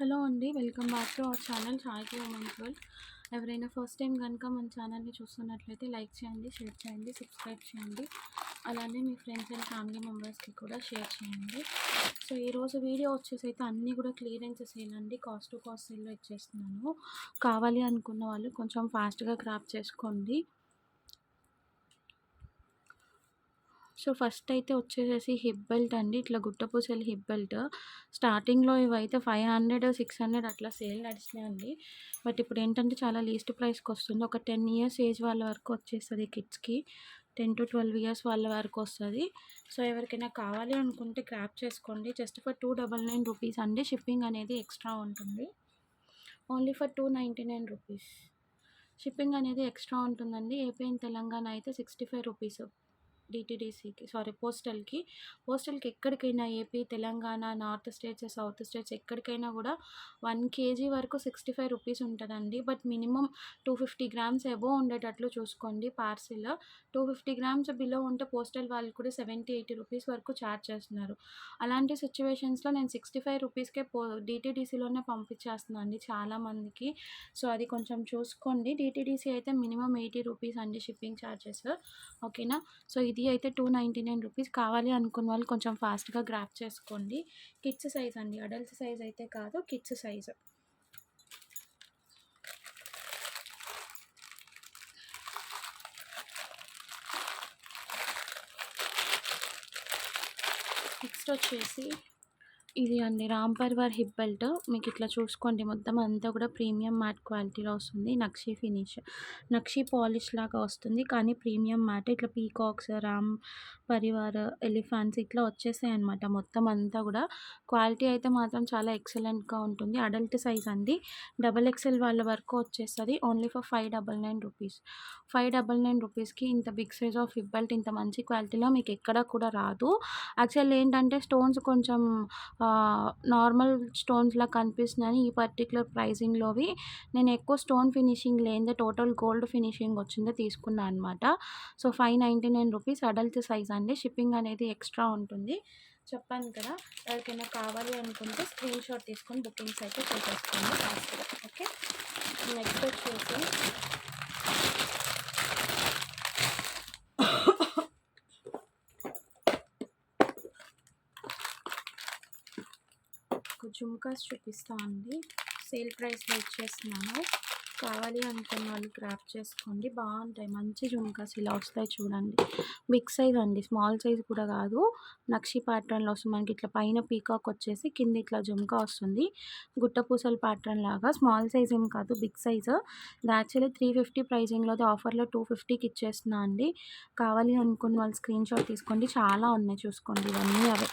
Hello అండి. Welcome back to our channel Sai women's world. ఎవరైనా first time కనుక మన ఛానల్ని చూస్తున్నట్లయితే లైక్ చేయండి, షేర్ చేయండి, సబ్స్క్రైబ్ చేయండి. అలానే మీ ఫ్రెండ్స్ అండ్ ఫ్యామిలీ మెంబర్స్కి కూడా షేర్ చేయండి. సో ఈరోజు వీడియో వచ్చేసి అయితే అన్నీ కూడా క్లియరెన్స్ సేల్ అండి. కాస్ట్ టు కాస్ట్ సేల్లో ఇచ్చేస్తున్నాను. కావాలి అనుకున్న వాళ్ళు కొంచెం ఫాస్ట్గా గ్రాప్ చేసుకోండి. సో ఫస్ట్ అయితే వచ్చేసేసి హిప్ బెల్ట్ అండి. ఇట్లా గుట్టపూసలు హిప్ బెల్ట్. స్టార్టింగ్‌లో ఇవైతే 500, 600 అట్లా సేల్ నడిచినాయండి. బట్ ఇప్పుడు ఏంటంటే చాలా లీస్ట్ ప్రైస్‌కొస్తుంది. ఒక 10 ఇయర్స్ ఏజ్ వాళ్ళ వరకు వచ్చేస్తది కిడ్స్‌కి. 10-12 ఇయర్స్ వాళ్ళ వరకు వస్తది. సో ఎవరికైనా కావాలి అనుకుంటే గ్రాబ్ చేసుకోండి. జస్ట్ ఫర్ 299 రూపీస్ అండి. షిప్పింగ్ అనేది ఎక్స్ట్రా ఉంటుంది. Only for 299 rupees. షిప్పింగ్ అనేది ఎక్స్ట్రా ఉంటుందండి. ఏపీ అండ్ తెలంగాణ అయితే 65 రూపీస్. డీటీడీసీకి పోస్టల్‌కి ఎక్కడికైనా AP, Telangana, north states, south states ఎక్కడికైనా కూడా 1 కేజీ వరకు 65 రూపీస్ ఉంటదండి. బట్ మినిమమ్ 250 గ్రామ్స్ అబోవ్ ఉండేటట్లు చూసుకోండి పార్సిల్. 250 గ్రామ్స్ బిలో ఉంటే పోస్టల్ వాళ్ళు కూడా 70, 80 రూపీస్ వరకు ఛార్జ్ చేస్తున్నారు. అలాంటి సిట్యుయేషన్స్‌లో నేను 65 రూపీస్‌కే డీటీడీసీలోనే పంపించేస్తున్నా అండి చాలామందికి. సో అది కొంచెం చూసుకోండి. డీటీడీసీ అయితే మినిమమ్ 80 రూపీస్ అండి షిప్పింగ్ ఛార్జెస్. ఓకేనా? సో ఇది అయితే 299 రూపీస్. కావాలి అనుకున్న వాళ్ళు కొంచెం ఫాస్ట్‌గా గ్రాబ్ చేసుకోండి. కిడ్స్ సైజ్ అండి. అడల్ట్స్ సైజ్ అయితే కాదు, కిడ్స్ సైజ్. నెక్స్ట్ వచ్చేసి ఇది అండి రామ్ పర్వార్ హిప్ బెల్ట్. మీకు ఇట్లా చూసుకోండి మొత్తం అంతా కూడా ప్రీమియం మ్యాట్ క్వాలిటీలో వస్తుంది. నక్షి ఫినిష్, నక్షి పాలిష్ లాగా వస్తుంది. కానీ ప్రీమియం మ్యాట్. ఇట్లా పీకాక్స్, రామ్ పరివార్, ఎలిఫాంట్స్ ఇట్లా వచ్చేసాయి అనమాట. మొత్తం అంతా కూడా క్వాలిటీ అయితే మాత్రం చాలా ఎక్సలెంట్‌గా ఉంటుంది. అడల్ట్ సైజ్ అండి. డబల్ ఎక్సెల్ వాళ్ళ వరకు వచ్చేస్తది. Only for 599 rupees. 599 రూపీస్‌కి ఇంత big size of hip belt ఇంత మంచి క్వాలిటీలో మీకు ఎక్కడ కూడా రాదు. యాక్చువల్లీ ఏంటంటే స్టోన్స్ కొంచెం నార్మల్ స్టోన్స్‌లా కనిపిస్తున్నాయని ఈ పర్టిక్యులర్ ప్రైజింగ్‌లోవి నేను ఎక్కువ స్టోన్ ఫినిషింగ్ లేనిదే టోటల్ గోల్డ్ ఫినిషింగ్ వచ్చిందే తీసుకున్నా అనమాట. సో 599 రూపీస్ అడల్ట్ సైజ్ అండి. షిప్పింగ్ అనేది ఎక్స్ట్రా ఉంటుంది. చెప్పాను కదా! ఎవరికైనా కావాలి అనుకుంటే స్క్రీన్ షాట్ తీసుకొని బుకింగ్స్ అయితే చేసేసుకోండి ఫాస్ట్‌గా. ఓకే. నెక్స్ట్ వచ్చేసి జుమ్కాస్ చూపిస్తా అండి. సేల్ ప్రైస్‌లో ఇచ్చేస్తున్నాను. కావాలి అనుకున్న వాళ్ళు గ్రాబ్ చేసుకోండి. బాగుంటాయి. మంచి జుమ్కాస్ ఇలా వస్తాయి చూడండి. బిగ్ సైజ్ అండి. స్మాల్ సైజ్ కూడా కాదు. నక్షి ప్యాటర్న్‌లో వస్తుంది. మనకి ఇట్లా పైన పీకాక్ వచ్చేసి కింద ఇట్లా జుమ్కా వస్తుంది. గుట్టపూసల ప్యాటర్న్ లాగా. స్మాల్ సైజ్ ఏం కాదు, బిగ్ సైజ్. ఇది యాక్చువల్లీ 350 ప్రైజింగ్‌లోది ఆఫర్‌లో 250కి ఇచ్చేస్తున్నా అండి. కావాలి అనుకున్న వాళ్ళు స్క్రీన్ షాట్ తీసుకోండి. చాలా ఉన్నాయి చూసుకోండి. ఇవన్నీ అవే.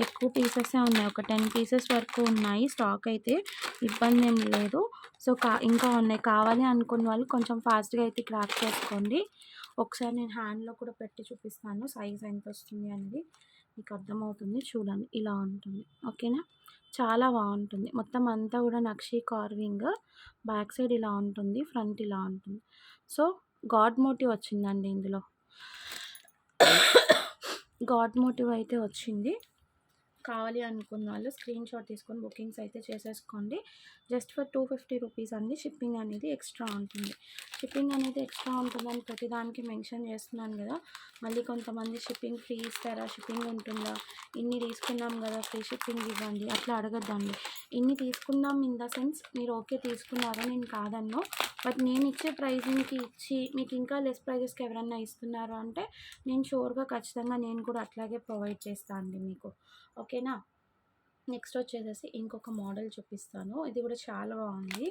ఎక్కువ పీసెసే ఉన్నాయి. ఒక 10 పీసెస్ వరకు ఉన్నాయి. స్టాక్ అయితే ఇబ్బందేం లేదు. సో ఇంకా ఉన్నాయి. కావాలి అనుకున్న వాళ్ళు కొంచెం ఫాస్ట్‌గా అయితే గ్రాబ్ చేసుకోండి. ఒకసారి నేను హ్యాండ్‌లో కూడా పెట్టి చూపిస్తాను. సైజ్ ఎంతొస్తుంది అనేది మీకు అర్థమవుతుంది. చూడండి ఇలా ఉంటుంది. ఓకేనా? చాలా బాగుంటుంది. మొత్తం అంతా కూడా నక్షి కార్వింగ్. బ్యాక్ సైడ్ ఇలా ఉంటుంది. ఫ్రంట్ ఇలా ఉంటుంది. సో గాడ్ మోటివ్ వచ్చిందండి ఇందులో. గాడ్ మోటివ్ అయితే వచ్చింది. కావాలి అనుకున్న వాళ్ళు స్క్రీన్ షాట్ తీసుకొని బుకింగ్స్ అయితే చేసేసుకోండి. జస్ట్ ఫర్ 250 రూపీస్ అండి. షిప్పింగ్ అనేది ఎక్స్ట్రా ఉంటుంది. షిప్పింగ్ అనేది ఎక్స్ట్రా ఉంటుందని ప్రతిదానికి మెన్షన్ చేస్తున్నాను కదా! మళ్ళీ కొంతమంది షిప్పింగ్ ఫ్రీ ఇస్తారా, షిప్పింగ్ ఉంటుందా, ఇన్ని తీసుకున్నాం కదా ఫ్రీ షిప్పింగ్ ఇవ్వండి అట్లా అడగద్దండి. ఇన్ని తీసుకున్నాం ఇన్ ద సెన్స్ మీరు ఓకే తీసుకున్నారు, నేను కాదన్ను. బట్ నేను ఇచ్చే ప్రైజింగ్‌కి ఇచ్చి మీకు ఇంకా లెస్ ప్రైజెస్‌కి ఎవరన్నా ఇస్తున్నారు అంటే నేను షూర్‌గా ఖచ్చితంగా నేను కూడా అట్లాగే ప్రొవైడ్ చేస్తా అండి మీకు. ఓకేనా? నెక్స్ట్ వచ్చేసేసి ఇంకొక మోడల్ చూపిస్తాను. ఇది కూడా చాలా బాగుంది.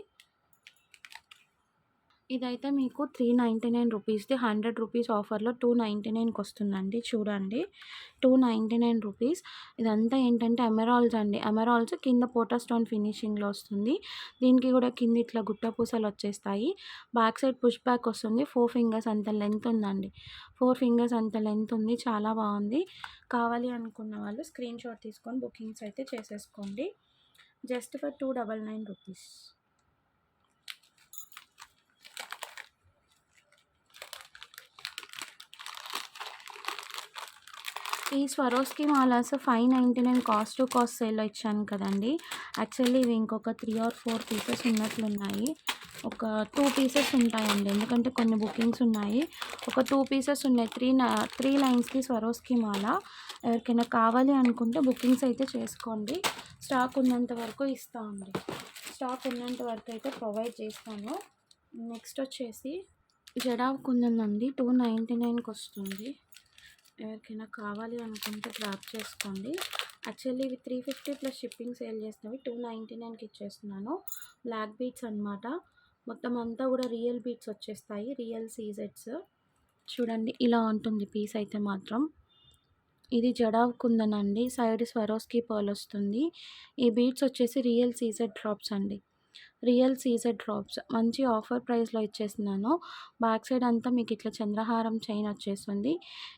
ఇదైతే మీకు 399 రూపీస్‌ది 100 రూపీస్ ఆఫర్‌లో 299కి వస్తుందండి. చూడండి 299 రూపీస్. ఇదంతా ఏంటంటే ఎమరాల్డ్స్ అండి. ఎమరాల్డ్స్ కింద పోటా స్టోన్ ఫినిషింగ్‌లో వస్తుంది. దీనికి కూడా కింద ఇట్లా గుట్ట పూసలు వచ్చేస్తాయి. బ్యాక్ సైడ్ పుష్ బ్యాక్ వస్తుంది. 4 ఫింగర్స్ అంత లెంత్ ఉందండి. 4 ఫింగర్స్ అంత లెంత్ ఉంది. చాలా బాగుంది. కావాలి అనుకున్న వాళ్ళు స్క్రీన్ షాట్ తీసుకొని బుకింగ్స్ అయితే చేసేసుకోండి. Just for 299 rupees. ఈ స్వరోస్కి మాలాస్ 599 కాస్ట్ టు కాస్ట్ సేల్‌లో ఇచ్చాను కదండీ! యాక్చువల్లీ ఇవి ఇంకొక 3 ఆర్ 4 పీసెస్ ఉన్నట్లున్నాయి. ఒక 2 పీసెస్ ఉంటాయండి. ఎందుకంటే కొన్ని బుకింగ్స్ ఉన్నాయి. ఒక 2 పీసెస్ ఉన్నాయి. 3 లైన్స్‌కి స్వరోస్కి మాల. ఎవరికైనా కావాలి అనుకుంటే బుకింగ్స్ అయితే చేసుకోండి. స్టాక్ ఉన్నంత వరకు ఇస్తా అండి. స్టాక్ ఉన్నంత వరకు అయితే ప్రొవైడ్ చేస్తాను. నెక్స్ట్ వచ్చేసి జడావ్‌కి ఉందండి. 299కి వస్తుంది. ఎవరికైనా కావాలి అనుకుంటే గ్రాబ్ చేసుకోండి. యాక్చువల్లీ ఇవి 350 ప్లస్ షిప్పింగ్ సేల్ చేసినవి 299కి ఇచ్చేస్తున్నాను. బ్లాక్ బీడ్స్ అనమాట. మొత్తం అంతా కూడా రియల్ బీడ్స్ వచ్చేస్తాయి. రియల్ సీజెడ్స్ చూడండి ఇలా ఉంటుంది పీస్ అయితే మాత్రం. ఇది జడావ్ కుందన్ అండి. సైడ్ స్వరోస్కి పర్ల్ వస్తుంది. ఈ బీడ్స్ వచ్చేసి రియల్ సీజెడ్ డ్రాప్స్ అండి. రియల్ సీజెడ్ డ్రాప్స్ మంచి ఆఫర్ ప్రైస్‌లో ఇచ్చేస్తున్నాను. బ్యాక్ సైడ్ అంతా మీకు ఇట్లా చంద్రహారం చైన్ వచ్చేస్తుంది.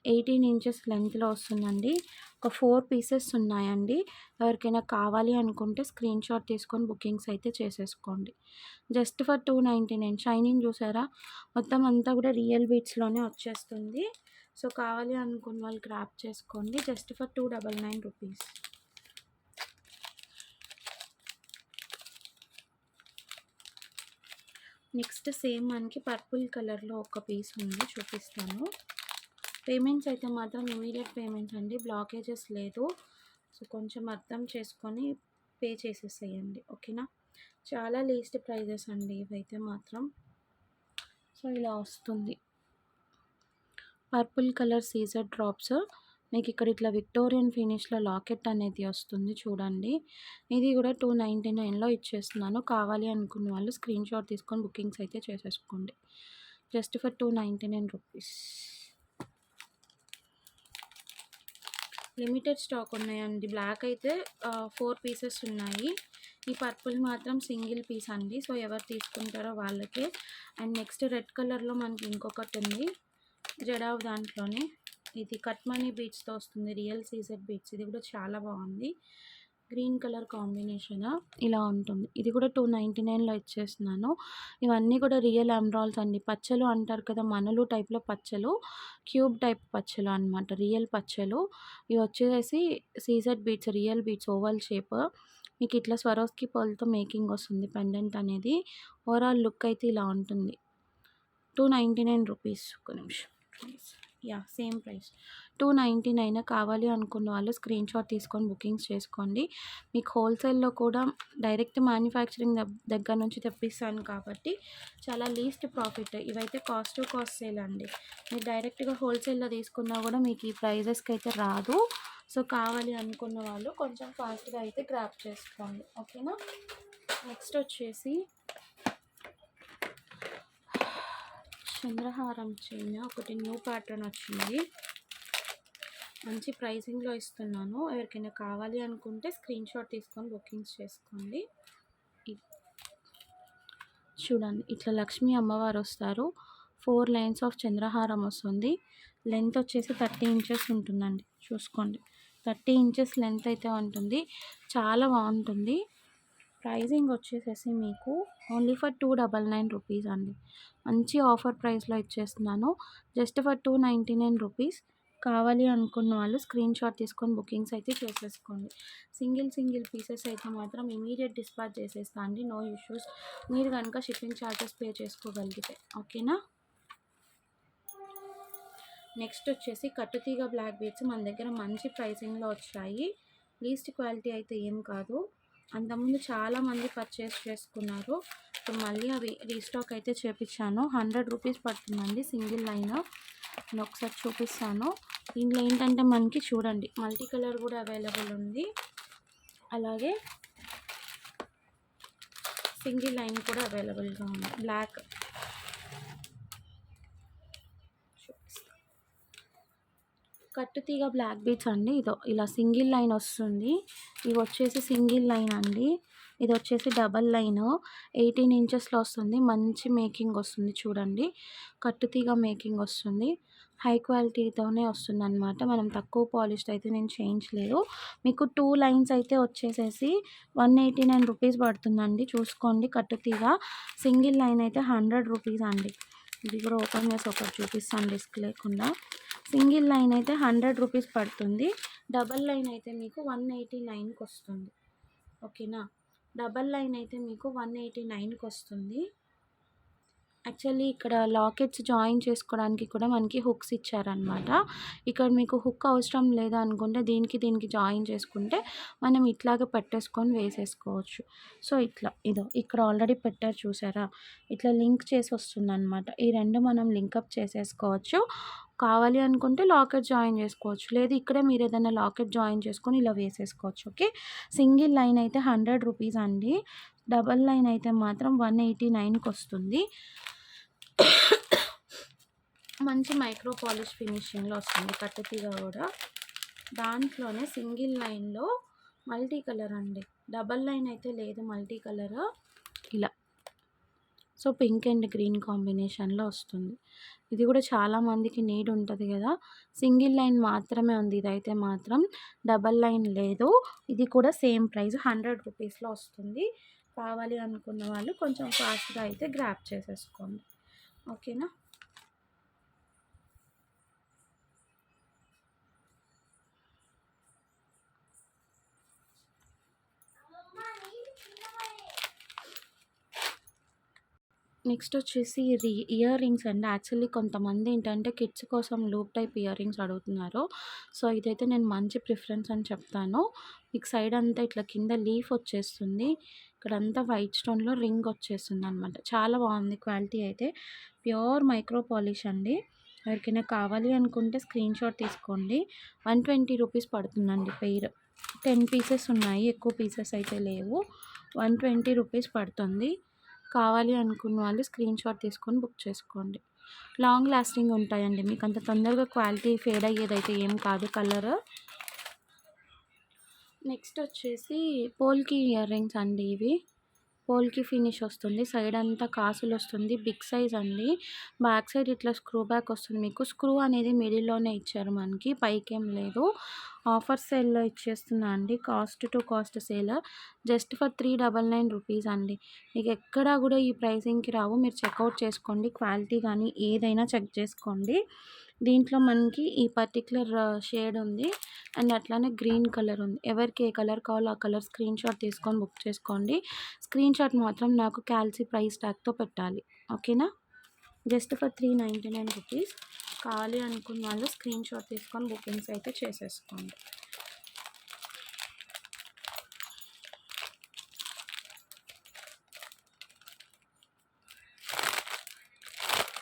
18 ఇంచెస్ లెంగ్త్‌లో వస్తుందండి. ఒక 4 పీసెస్ ఉన్నాయండి. ఎవరికైనా కావాలి అనుకుంటే స్క్రీన్‌షాట్ తీసుకొని బుకింగ్స్ అయితే చేసేసుకోండి. జస్ట్ ఫర్ 299 షైనింగ్ చూసారా? మొత్తం అంతా కూడా రియల్ బీడ్స్‌లోనే వచ్చేస్తుంది. సో, కావాలి అనుకున్న వాళ్ళు గ్రాబ్ చేసుకోండి. Just for 299 rupees. Next same మనకి పర్పుల్ కలర్‌లో ఒక పీస్ ఉంది చూపిస్తాను. పేమెంట్స్ అయితే మాత్రం ఇమీడియట్ పేమెంట్స్ అండి. బ్లాకేజెస్ లేదు. సో, కొంచెం అర్థం చేసుకొని పే చేసేసేయండి. ఓకేనా? చాలా లీస్ట్ ప్రైజెస్ అండి ఇవైతే మాత్రం. సో, ఇలా వస్తుంది. పర్పుల్ కలర్ సీజర్ డ్రాప్స్ మీకు ఇక్కడ ఇట్లా విక్టోరియన్ ఫినిష్‌లో లాకెట్ అనేది వస్తుంది చూడండి. ఇది కూడా 299లో ఇచ్చేస్తున్నాను. కావాలి అనుకున్న వాళ్ళు స్క్రీన్‌షాట్ తీసుకొని బుకింగ్స్ అయితే చేసేసుకోండి. Just for 299 rupees. Limited stock ఉన్నాయండి. బ్లాక్ అయితే 4 పీసెస్ ఉన్నాయి. ఈ పర్పుల్ మాత్రం సింగిల్ పీస్ అండి. సో, ఎవరు తీసుకుంటారో వాళ్ళకే. అండ్ నెక్స్ట్ రెడ్ కలర్‌లో మనకి ఇంకొకటి ఉంది. జడావ్ దాంట్లోనే ఇది కట్ మనీ బీడ్స్‌తో వస్తుంది. Real CZ beads. ఇది కూడా చాలా బాగుంది. గ్రీన్ కలర్ కాంబినేషన్ ఇలా ఉంటుంది. ఇది కూడా 299లో ఇచ్చేస్తున్నాను. ఇవన్నీ కూడా రియల్ ఎమరాల్డ్స్ అండి. పచ్చలు అంటారు కదా! మనులు టైప్‌లో పచ్చలు. క్యూబ్ టైప్ పచ్చలు అనమాట. రియల్ పచ్చలు. ఇవి వచ్చేసి CZ beads real beads oval shape. మీకు ఇట్లా స్వరోస్కి పర్ల్‌తో మేకింగ్ వస్తుంది పెండెంట్ అనేది. ఓవరాల్ లుక్ అయితే ఇలా ఉంటుంది. 299 రూపీస్. ఒక్క నిమిషం. సేమ్ ప్రైస్ 299 కావాలి అనుకున్న వాళ్ళు స్క్రీన్‌షాట్ తీసుకొని బుకింగ్స్ చేసుకోండి. మీకు హోల్సేల్‌లో కూడా డైరెక్ట్ మ్యానుఫ్యాక్చరింగ్ దగ్గర నుంచి తెప్పిస్తాను కాబట్టి చాలా లీస్ట్ ప్రాఫిట్. ఇవైతే కాస్ట్ టు కాస్ట్ సేల్ అండి. మీరు డైరెక్ట్‌గా హోల్సేల్‌లో తీసుకున్నా కూడా మీకు ఈ ప్రైజెస్‌కి అయితే రాదు. సో, కావాలి అనుకున్న వాళ్ళు కొంచెం ఫాస్ట్‌గా అయితే గ్రాబ్ చేసుకోండి. ఓకేనా? నెక్స్ట్ వచ్చేసి చంద్రహారం చైన్ ఒకటి న్యూ ప్యాటర్న్ వచ్చింది. మంచి ప్రైజింగ్‌లో ఇస్తున్నాను. ఎవరికైనా కావాలి అనుకుంటే స్క్రీన్‌షాట్ తీసుకొని బుకింగ్స్ చేసుకోండి. చూడండి ఇట్లా లక్ష్మీ అమ్మవారు వస్తారు. 4 లైన్స్ ఆఫ్ చంద్రహారం వస్తుంది. లెంత్ వచ్చేసి 30 ఇంచెస్ ఉంటుందండి. చూసుకోండి. 30 ఇంచెస్ లెంత్ అయితే ఉంటుంది. చాలా బాగుంటుంది. ప్రైజింగ్ వచ్చేసేసి మీకు ఓన్లీ ఫర్ 299 రూపీస్ అండి. మంచి ఆఫర్ ప్రైస్‌లో ఇచ్చేస్తున్నాను. Just for 299 rupees. కావాలి అనుకున్న వాళ్ళు స్క్రీన్‌షాట్ తీసుకొని బుకింగ్స్ అయితే చేసేసుకోండి. సింగిల్ పీసెస్ అయితే మాత్రం ఇమీడియట్ డిస్పాచ్ చేసేస్తా అండి. No issues. మీరు కనుక షిప్పింగ్ ఛార్జెస్ పే చేసుకోగలిగితే. ఓకేనా? నెక్స్ట్ వచ్చేసి కట్టుతీగ బ్లాక్ బీడ్స్ మన దగ్గర మంచి ప్రైసింగ్‌లో వచ్చాయి. లీస్ట్ క్వాలిటీ అయితే ఏం కాదు. అంతకుముందు చాలామంది పర్చేస్ చేసుకున్నారు. ఇప్పుడు మళ్ళీ అవి రీస్టాక్ అయితే చేపించాను. 100 రూపీస్ పడుతుందండి సింగిల్ లైన్. నేను ఒకసారి చూపిస్తాను. దీంట్లో ఏంటంటే మనకి చూడండి మల్టీ కలర్ కూడా అవైలబుల్ ఉంది. అలాగే సింగిల్ లైన్ కూడా అవైలబుల్గా ఉంది. బ్లాక్ కట్టుతీగ బ్లాక్ బీడ్స్ అండి. ఇదో ఇలా సింగిల్ లైన్ వస్తుంది. ఇవి వచ్చేసి సింగిల్ లైన్ అండి. ఇది వచ్చేసి డబల్ లైన్ 18 ఇంచెస్లో వస్తుంది. మంచి మేకింగ్ వస్తుంది చూడండి. కట్టుతీగ మేకింగ్ వస్తుంది. హై క్వాలిటీతోనే వస్తుంది అనమాట. మనం తక్కువ పాలిష్డ్ అయితే నేను చేయించలేదు. మీకు 2 లైన్స్ అయితే వచ్చేసేసి 189 రూపీస్ పడుతుందండి. చూసుకోండి కట్టుతీగ. సింగిల్ లైన్ అయితే 100 రూపీస్ అండి. ఇది కూడా ఓపెన్ చేసి ఒకటి చూపిస్తాను డిస్క్ లేకుండా. సింగిల్ లైన్ అయితే 100 రూపీస్ పడుతుంది. డబల్ లైన్ అయితే మీకు 189కి వస్తుంది. ఓకేనా, డబల్ లైన్ అయితే మీకు 189కి వస్తుంది. యాక్చువల్లీ ఇక్కడ లాకెట్స్ జాయిన్ చేసుకోవడానికి కూడా మనకి హుక్స్ ఇచ్చారనమాట. ఇక్కడ మీకు హుక్ అవసరం లేదా అనుకుంటే దీనికి జాయిన్ చేసుకుంటే మనం ఇట్లాగే పెట్టేసుకొని వేసేసుకోవచ్చు. సో ఇదో ఇక్కడ ఆల్రెడీ పెట్టారు చూసారా, ఇట్లా లింక్ చేసి వస్తుందన్నమాట. ఈ రెండు మనం లింకప్ చేసేసుకోవచ్చు. కావాలి అనుకుంటే లాకెట్ జాయిన్ చేసుకోవచ్చు, లేదు ఇక్కడే మీరు ఏదైనా లాకెట్ జాయిన్ చేసుకొని ఇలా వేసేసుకోవచ్చు. ఓకే, సింగిల్ లైన్ అయితే 100 రూపీస్ అండి. డబల్ లైన్ అయితే మాత్రం 189కి వస్తుంది. మంచి మైక్రో పాలిష్ ఫినిషింగ్లో వస్తుంది కట్టుతీగ కూడా. దాంట్లోనే సింగిల్ లైన్లో మల్టీ కలర్ అండి, డబల్ లైన్ అయితే లేదు మల్టీ కలర్ ఇలా. సో పింక్ అండ్ గ్రీన్ కాంబినేషన్లో వస్తుంది. ఇది కూడా చాలామందికి నీడ్ ఉంటుంది కదా, సింగిల్ లైన్ మాత్రమే ఉంది ఇదైతే మాత్రం, డబల్ లైన్ లేదు. ఇది కూడా సేమ్ ప్రైస్ 100 రూపీస్లో వస్తుంది. కావాలి అనుకున్న వాళ్ళు కొంచెం ఫాస్ట్గా అయితే గ్రాప్ చేసేసుకోండి. ఓకేనా, నెక్స్ట్ వచ్చేసి ఇయర్ రింగ్స్ అండి. యాక్చువల్లీ కొంతమంది ఏంటంటే కిడ్స్ కోసం లూప్ టైప్ ఇయర్ రింగ్స్ అడుగుతున్నారు. సో ఇదైతే నేను మంచి ప్రిఫరెన్స్ అని చెప్తాను. మీకు సైడ్ అంతా ఇట్లా కింద లీఫ్ వచ్చేస్తుంది, ఇక్కడంతా వైట్ స్టోన్లో రింగ్ వచ్చేస్తుంది అనమాట. చాలా బాగుంది క్వాలిటీ అయితే, ప్యూర్ మైక్రో పాలిష్ అండి. ఎవరికైనా కావాలి అనుకుంటే స్క్రీన్ షాట్ తీసుకోండి. 120 రూపీస్ పడుతుందండి పెయిర్. 10 పీసెస్ ఉన్నాయి, ఎక్కువ పీసెస్ అయితే లేవు. 120 రూపీస్ పడుతుంది. కావాలి అనుకున్న వాళ్ళు స్క్రీన్ షాట్ తీసుకొని బుక్ చేసుకోండి. లాంగ్ లాస్టింగ్ ఉంటాయండి, మీకు అంత తొందరగా క్వాలిటీ ఫేడ్ అయ్యేదైతే ఏం కాదు కలర్. నెక్స్ట్ వచ్చేసి పోల్కి ఇయర్ రింగ్స్ అండి. ఇవి పోల్కి ఫినిష్ వస్తుంది, సైడ్ అంతా కాసులు వస్తుంది, బిగ్ సైజ్ అండి. బ్యాక్ సైడ్ ఇట్లా స్క్రూ బ్యాక్ వస్తుంది. మీకు స్క్రూ అనేది మిడిల్లోనే ఇచ్చారు మనకి, పైకేం లేదు. ఆఫర్ సేల్లో ఇచ్చేస్తున్నా అండి, cost to cost sale, just for 399 rupees అండి. మీకు ఎక్కడా కూడా ఈ ప్రైసింగ్కి రావు, మీరు చెక్అవుట్ చేసుకోండి. క్వాలిటీ కానీ ఏదైనా చెక్ చేసుకోండి. దీంట్లో మనకి ఈ పర్టికులర్ షేడ్ ఉంది అండ్ అట్లానే గ్రీన్ కలర్ ఉంది. ఎవరికి ఏ కలర్ కావాలో ఆ కలర్ స్క్రీన్ షాట్ తీసుకొని బుక్ చేసుకోండి. స్క్రీన్ షాట్ మాత్రం నాకు క్యాల్సీ ప్రైస్ ట్యాగ్తో పెట్టాలి. ఓకేనా, జస్ట్ ఫర్ 399 రూపీస్. కావాలి అనుకున్న వాళ్ళు స్క్రీన్ షాట్ తీసుకొని బుకింగ్స్ అయితే చేసేసుకోండి.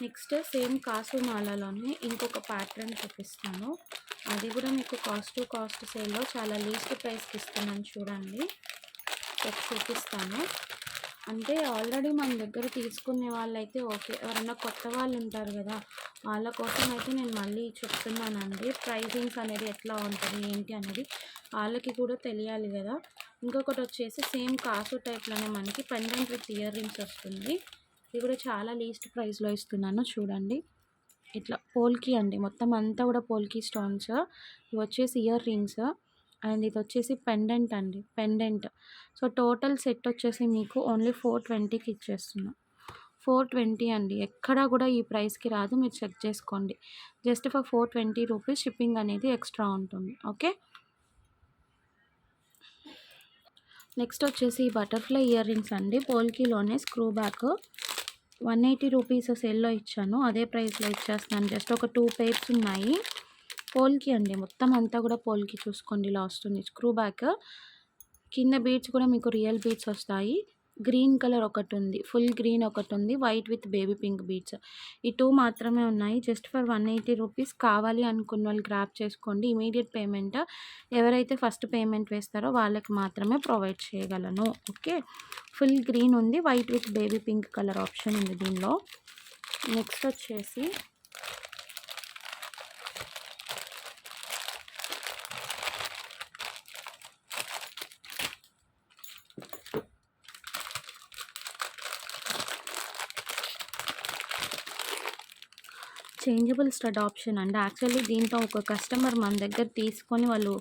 నెక్స్ట్ సేమ్ కాసు మాలలోనే ఇంకొక ప్యాటర్న్ చూపిస్తాను. అది కూడా మీకు కాస్ట్ టు కాస్ట్ సేల్లో చాలా లీస్ట్ ప్రైస్కి ఇస్తున్నాను చూడండి. చూపిస్తాను. అంటే ఆల్రెడీ మన దగ్గర తీసుకునే వాళ్ళైతే ఓకే, ఎవరైనా కొత్త వాళ్ళు ఉంటారు కదా, వాళ్ళ కోసం అయితే నేను మళ్ళీ చెప్తున్నానండి. ప్రైజింగ్స్ అనేది ఎట్లా ఉంటుంది ఏంటి అనేది వాళ్ళకి కూడా తెలియాలి కదా. ఇంకొకటి వచ్చేసి సేమ్ కాసు టైప్లోనే మనకి పెండెంట్ విత్ ఇయర్ రింగ్స్ వస్తుంది. ఇది కూడా చాలా లీస్ట్ ప్రైస్లో ఇస్తున్నాను చూడండి. ఇట్లా పోల్కి అండి, మొత్తం అంతా కూడా పోల్కి స్టోన్స్. ఇవి వచ్చేసి ఇయర్ రింగ్స్ అండ్ ఇది వచ్చేసి పెండెంట్ అండి, పెండెంట్. సో టోటల్ సెట్ వచ్చేసి మీకు ఓన్లీ 420కి ఇచ్చేస్తున్నా. 420 అండి, ఎక్కడా కూడా ఈ ప్రైస్కి రాదు, మీరు చెక్ చేసుకోండి. జస్ట్ ఫర్ 420 రూపీస్ షిప్పింగ్ అనేది ఎక్స్ట్రా ఉంటుంది. ఓకే, నెక్స్ట్ వచ్చేసి బటర్ఫ్లై ఇయర్ రింగ్స్ అండి. పోల్కీలోనే స్క్రూ బ్యాక్ 180 రూపీస్ సేల్లో ఇచ్చాను, అదే ప్రైస్లో ఇచ్చేస్తున్నాను. జస్ట్ ఒక 2 పేర్స్ ఉన్నాయి. పోల్కి అండి, మొత్తం అంతా కూడా పోల్కి చూసుకోండి, ఇలా వస్తుంది స్క్రూ బ్యాక్. కింద బీడ్స్ కూడా మీకు రియల్ బీడ్స్ వస్తాయి. గ్రీన్ కలర్ ఒకటి ఉంది, ఫుల్ గ్రీన్ ఒకటి ఉంది, white with baby pink beads. ఈ 2 మాత్రమే ఉన్నాయి. Just for 180 rupees. కావాలి అనుకున్న వాళ్ళు గ్రాప్ చేసుకోండి. ఇమీడియట్ పేమెంట్, ఎవరైతే ఫస్ట్ పేమెంట్ వేస్తారో వాళ్ళకి మాత్రమే ప్రొవైడ్ చేయగలను. ఓకే, ఫుల్ గ్రీన్ ఉంది, white with baby pink colour option ఉంది దీనిలో. నెక్స్ట్ వచ్చేసి చేంజబుల్ స్టడ్ ఆప్షన్ అండి. యాక్చువల్లీ దీంట్లో ఒక కస్టమర్ మన దగ్గర తీసుకొని వాళ్ళు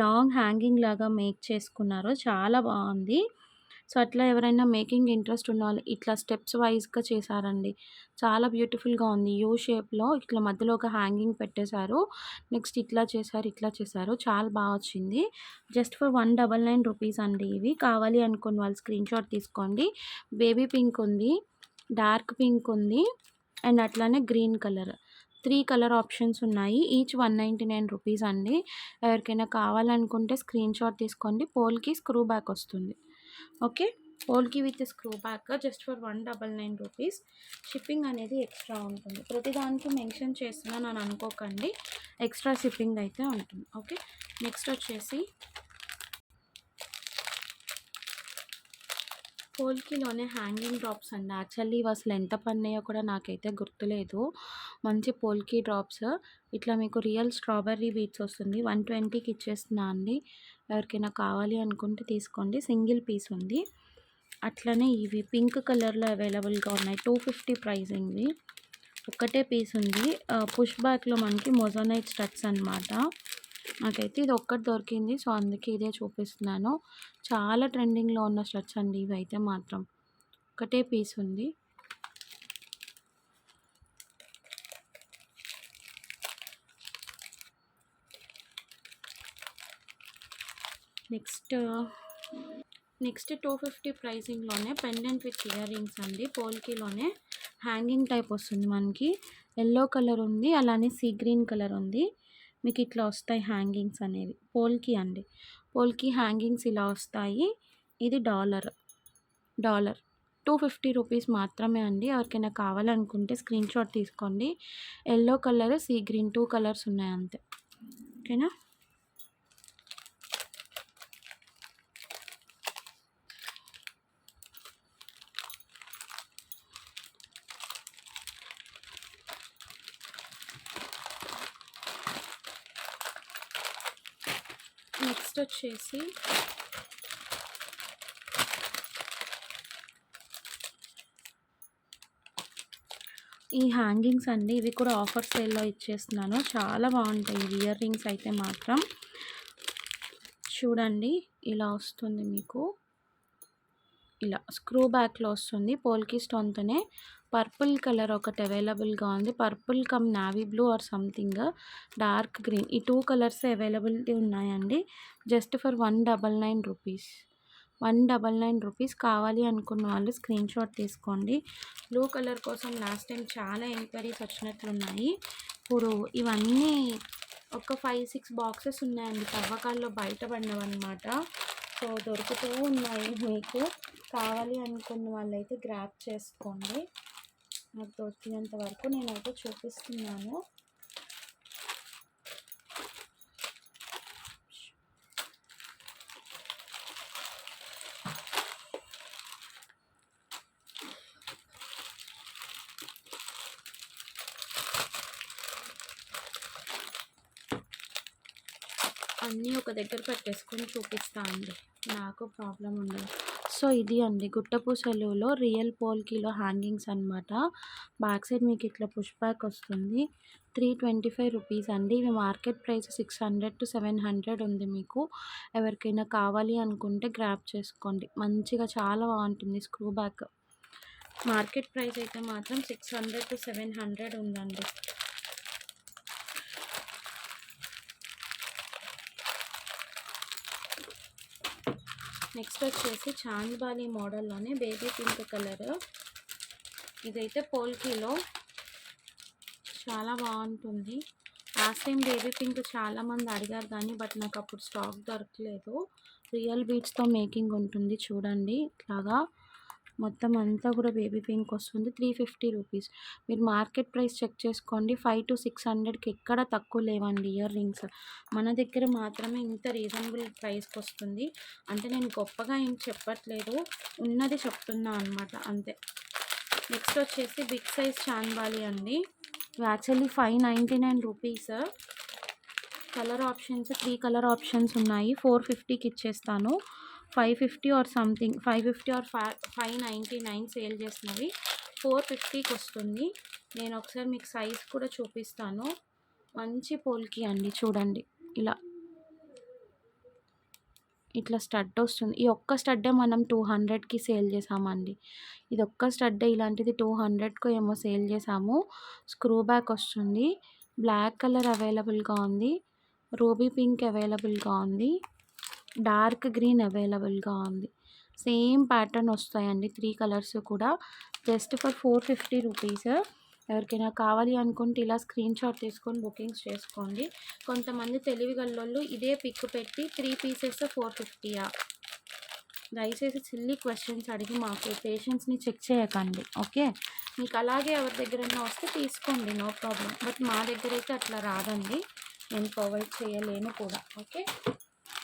లాంగ్ హ్యాంగింగ్ లాగా మేక్ చేసుకున్నారు, చాలా బాగుంది. సో, అట్లా ఎవరైనా మేకింగ్ ఇంట్రెస్ట్ ఉన్నవాళ్ళు ఇట్లా స్టెప్స్ వైస్‌గా చేశారండి. చాలా బ్యూటిఫుల్‌గా ఉంది. యూ షేప్‌లో ఇట్లా మధ్యలో ఒక హ్యాంగింగ్ పెట్టేశారు. నెక్స్ట్ ఇట్లా చేశారు, ఇట్లా చేశారు. చాలా వచ్చింది. జస్ట్ ఫర్ 199 రూపీస్ అండి ఇవి. కావాలి అనుకున్న వాళ్ళు స్క్రీన్‌షాట్ తీసుకోండి. బేబీ పింక్ ఉంది, డార్క్ పింక్ ఉంది అండ్ అట్లానే గ్రీన్ కలర్. 3 కలర్ ఆప్షన్స్ ఉన్నాయి. ఈచ్ 199 రూపీస్ అండి. ఎవరికైనా కావాలనుకుంటే స్క్రీన్‌షాట్ తీసుకోండి. పోల్‌కి స్క్రూ బ్యాక్ వస్తుంది. Okay. Polki with screw back just for 199 rupees. Shipping అనేది ఎక్స్ట్రా ఉంటుంది. ప్రతిదానికి మెన్షన్ చేస్తున్నానని అనుకోకండి. ఎక్స్ట్రా షిప్పింగ్ అయితే ఉంటుంది. ఓకే. నెక్స్ట్ వచ్చేసి పోల్‌కిలోనే హ్యాంగింగ్ డ్రాప్స్ అండి. యాక్చువల్లీ ఇవి అసలు ఎంత పడినాయో కూడా నాకైతే గుర్తులేదు. మంచి పోల్‌కి డ్రాప్స్. ఇట్లా మీకు రియల్ స్ట్రాబెర్రీ బీట్స్ వస్తుంది. 120కి ఇచ్చేస్తున్నా అండి. ఎవరికైనా కావాలి అనుకుంటే తీసుకోండి. సింగిల్ పీస్ ఉంది. అట్లనే ఇవి పింక్ కలర్‌లో అవైలబుల్‌గా ఉన్నాయి. 250 ప్రైజింగ్‌వి. ఒక్కటే పీస్ ఉంది. పుష్ బ్యాక్‌లో మనకి మొజానైట్ స్టడ్స్ అనమాట. నాకైతే ఇది ఒక్కటి దొరికింది. సో, అందుకే ఇదే చూపిస్తున్నాను. చాలా ట్రెండింగ్‌లో ఉన్న స్టడ్స్ అండి ఇవైతే మాత్రం. ఒకటే పీస్ ఉంది. నెక్స్ట్ 250 ప్రైజింగ్‌లోనే పెండెంట్ విత్ ఇయర్ రింగ్స్ అండి. పోల్‌కిలోనే హ్యాంగింగ్ టైప్ వస్తుంది మనకి. యెల్లో కలర్ ఉంది. అలానే సీ గ్రీన్ కలర్ ఉంది. మీకు ఇట్లా వస్తాయి హ్యాంగింగ్స్ అనేవి. పోల్‌కి అండి. పోల్‌కి హ్యాంగింగ్స్ ఇలా వస్తాయి. ఇది డాలర్. 250 రూపీస్ మాత్రమే అండి. ఎవరికైనా కావాలనుకుంటే స్క్రీన్‌షాట్ తీసుకోండి. Yellow colour, sea green 2 colours ఉన్నాయి అంతే. ఓకేనా? నెక్స్ట్ వచ్చేసి ఈ హ్యాంగింగ్స్ అండి. ఇవి కూడా ఆఫర్ సేల్‌లో ఇచ్చేస్తున్నాను. చాలా బాగుంటాయి ఇవి ఇయర్ రింగ్స్ అయితే మాత్రం. చూడండి ఇలా వస్తుంది మీకు. ఇలా స్క్రూ బ్యాక్‌లో వస్తుంది. పోల్‌కి స్టోన్‌తోనే పర్పుల్ కలర్ ఒకటి అవైలబుల్‌గా ఉంది. Purple come navy blue or something dark green ఈ 2 కలర్స్ అవైలబిలిటీ ఉన్నాయండి. Just for 199 rupees. 199 రూపీస్. కావాలి అనుకున్న వాళ్ళు స్క్రీన్‌షాట్ తీసుకోండి. బ్లూ కలర్ కోసం లాస్ట్ టైం చాలా ఎంక్వైరీస్ వచ్చినట్లున్నాయి. ఇప్పుడు ఇవన్నీ ఒక 5, 6 బాక్సెస్ ఉన్నాయండి. తవ్వకాల్లో బయటపడినవన్నమాట. సో, దొరుకుతూ ఉన్నాయి మీకు. కావాలి అనుకున్న వాళ్ళైతే గ్రాబ్ చేసుకోండి. నాకు దొరికినంత వరకు నేనైతే చూపిస్తున్నాను. అన్నీ ఒక దగ్గర పెట్టేసుకొని చూపిస్తా అండి. నాకు ప్రాబ్లం ఉండదు. సో, ఇది అండి గుట్టపూసలులో రియల్ పోల్‌కిలో హ్యాంగింగ్స్ అనమాట. బ్యాక్ సైడ్ మీకు ఇట్లా పుష్ బ్యాక్ వస్తుంది. 325 రూపీస్ అండి. ఇవి మార్కెట్ ప్రైస్ 600-700 ఉంది మీకు. ఎవరికైనా కావాలి అనుకుంటే గ్రాబ్ చేసుకోండి. మంచిగా చాలా బాగుంటుంది స్క్రూ బ్యాక్. మార్కెట్ ప్రైస్ అయితే మాత్రం 600-700 ఉందండి. నెక్స్ట్ వచ్చేసి చాంద్బాలి మోడల్లోనే బేబీ పింక్ కలర్. ఇదైతే పోల్‌కిలో చాలా బాగుంటుంది. లాస్ట్ టైం బేబీ పింక్ చాలామంది అడిగారు కానీ బట్ నాకు అప్పుడు స్టాక్ దొరకలేదు. రియల్ బీడ్స్‌తో మేకింగ్ ఉంటుంది చూడండి. ఇట్లాగా మొత్తం అంతా కూడా బేబీ పింక్ వస్తుంది. 350 రూపీస్. మీరు మార్కెట్ ప్రైస్ చెక్ చేసుకోండి. 500-600కి ఎక్కడ తక్కువ లేవండి ఇయర్ రింగ్స్. మన దగ్గర మాత్రమే ఇంత రీజనబుల్ ప్రైస్కి వస్తుంది. అంటే నేను గొప్పగా ఏం చెప్పట్లేదు, ఉన్నది చెప్తున్నా అనమాట అంతే. నెక్స్ట్ వచ్చేసి బిగ్ సైజ్ చాంద్బాలి అండి. Actually 599 rupees. Colour options 3 colour options ఉన్నాయి. 450కి ఇచ్చేస్తాను. 550 ఆర్ సంథింగ్ 550 ఆర్ 599 సేల్ చేసినవి 450కి వస్తుంది. నేను ఒకసారి మీకు సైజ్ కూడా చూపిస్తాను. మంచి పోల్కి అండి చూడండి ఇలా. ఇట్లా స్టడ్ వస్తుంది. ఈ ఒక్క స్టడ్డే మనం 200కి సేల్ చేసామండి. ఇది ఒక్క స్టడ్డే ఇలాంటిది 200కో ఏమో సేల్ చేసాము. స్క్రూ బ్యాక్ వస్తుంది. బ్లాక్ కలర్ అవైలబుల్‌గా ఉంది. రూబీ పింక్ అవైలబుల్‌గా ఉంది. డార్క్ గ్రీన్ అవైలబుల్‌గా ఉంది. సేమ్ ప్యాటర్న్ వస్తాయండి 3 కలర్స్ కూడా. Just for 450 rupees. ఎవరికైనా కావాలి అనుకుంటే ఇలా స్క్రీన్‌షాట్ తీసుకొని బుకింగ్స్ చేసుకోండి. కొంతమంది తెలివిగల్లోళ్ళు ఇదే పిక్ పెట్టి 3 పీసెస్ 450యా? దయచేసి సిల్లీ క్వెషన్స్ అడిగి మాకు పేషెన్స్‌ని చెక్ చేయకండి. ఓకే. మీకు అలాగే ఎవరి దగ్గరైనా వస్తే తీసుకోండి, నో ప్రాబ్లమ్. బట్ మా దగ్గరైతే అట్లా రాదండి. నేను ప్రొవైడ్ చేయలేను కూడా. ఓకే.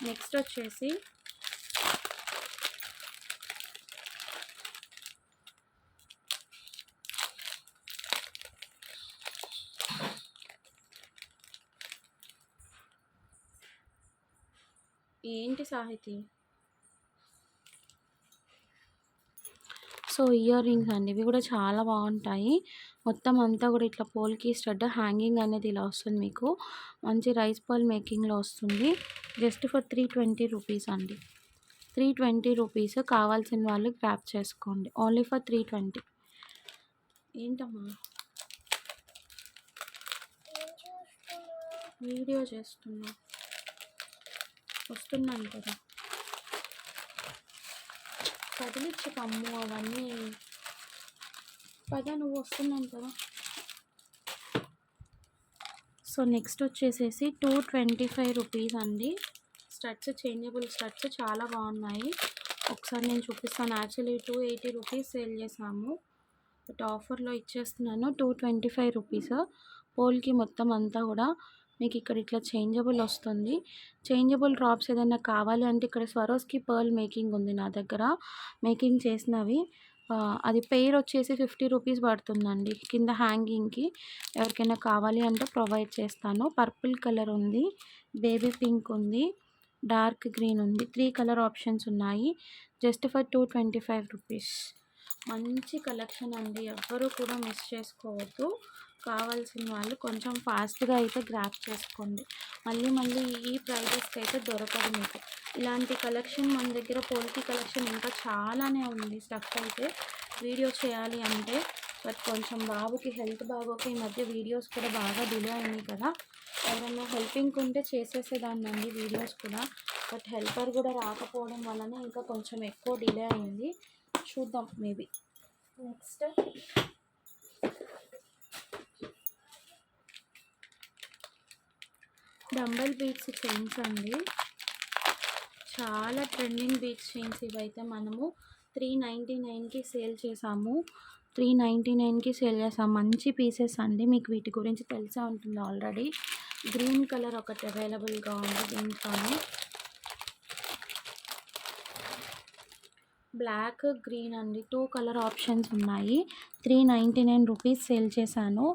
నెక్స్ట్ వచ్చేసి ఏంటి సాహితీ? సో ఇయర్ రింగ్స్ అండి. ఇవి కూడా చాలా బాగుంటాయి. మొత్తం అంతా కూడా ఇట్లా పోల్కి స్టడ్ హ్యాంగింగ్ అనేది ఇలా వస్తుంది మీకు. మంచి రైస్ పర్ల్ మేకింగ్లో వస్తుంది. జస్ట్ ఫర్ 320 రూపీస్ అండి. 320 రూపీస్. కావాల్సిన వాళ్ళు గ్రాప్ చేసుకోండి. Only for 320. ఏంటమ్మా? వీడియో చేస్తున్నా. వస్తున్నాను కదా. కదిలిచ్చు కమ్ము అవన్నీ. పద, నువ్వు వస్తున్నాను కదా. సో నెక్స్ట్ వచ్చేసేసి 225 రూపీస్ అండి. స్టడ్స్, చేంజబుల్ స్టడ్స్ చాలా బాగున్నాయి. ఒకసారి నేను చూపిస్తాను. యాక్చువల్లీ 280 రూపీస్ సేల్ చేసాము. బట్ ఆఫర్లో ఇచ్చేస్తున్నాను 225 రూపీస్. పోల్కి మొత్తం అంతా కూడా మీకు ఇక్కడ ఇట్లా చేంజబుల్ వస్తుంది. చేంజబుల్ డ్రాప్స్ ఏదైనా కావాలి అంటే ఇక్కడ స్వరోస్కి పర్ల్ మేకింగ్ ఉంది నా దగ్గర. మేకింగ్ చేసినవి. అది పెయిర్ వచ్చేసి 50 రూపీస్ పడుతుందండి కింద హ్యాంగింగ్కి. ఎవరికైనా కావాలి అంటే ప్రొవైడ్ చేస్తాను. పర్పుల్ కలర్ ఉంది, బేబీ పింక్ ఉంది, డార్క్ గ్రీన్ ఉంది. 3 కలర్ ఆప్షన్స్ ఉన్నాయి. Just for 225 rupees. మంచి కలెక్షన్ అండి. ఎవ్వరూ కూడా మిస్ చేసుకోవద్దు. కావాల్సిన వాళ్ళు కొంచెం ఫాస్ట్గా అయితే గ్రాప్ చేసుకోండి. మళ్ళీ ఈ ప్రైజెస్కి అయితే దొరకదు మీకు. ఇలాంటి కలెక్షన్ మన దగ్గర పోల్కి కలెక్షన్ ఇంకా చాలానే ఉంది. స్టఫ్ అయితే వీడియో చేయాలి అంటే, బట్ కొంచెం బాబుకి హెల్త్ బాగోక ఈ మధ్య వీడియోస్ కూడా బాగా డిలే అయినాయి కదా. ఎవరైనా హెల్పింగ్ ఉంటే చేసేసేదాన్నండి వీడియోస్ కూడా. బట్ హెల్పర్ కూడా రాకపోవడం వలన ఇంకా కొంచెం ఎక్కువ డిలే అయింది. చూద్దాం maybe. Next dumbbell beats chains అండి. చాలా ట్రెండింగ్ బీట్స్ చైన్స్ ఇవైతే మనము 399కి సేల్ చేసాము. 399కి సేల్ చేసాము. మంచి పీసెస్ అండి. మీకు వీటి గురించి తెలిసే ఉంటుంది ఆల్రెడీ. గ్రీన్ కలర్ ఒకటి అవైలబుల్గా ఉంది. దీంట్లోనే బ్లాక్, గ్రీన్ అండి 2 కలర్ ఆప్షన్స్ ఉన్నాయి. 399 రూపీస్ సేల్ చేశాను.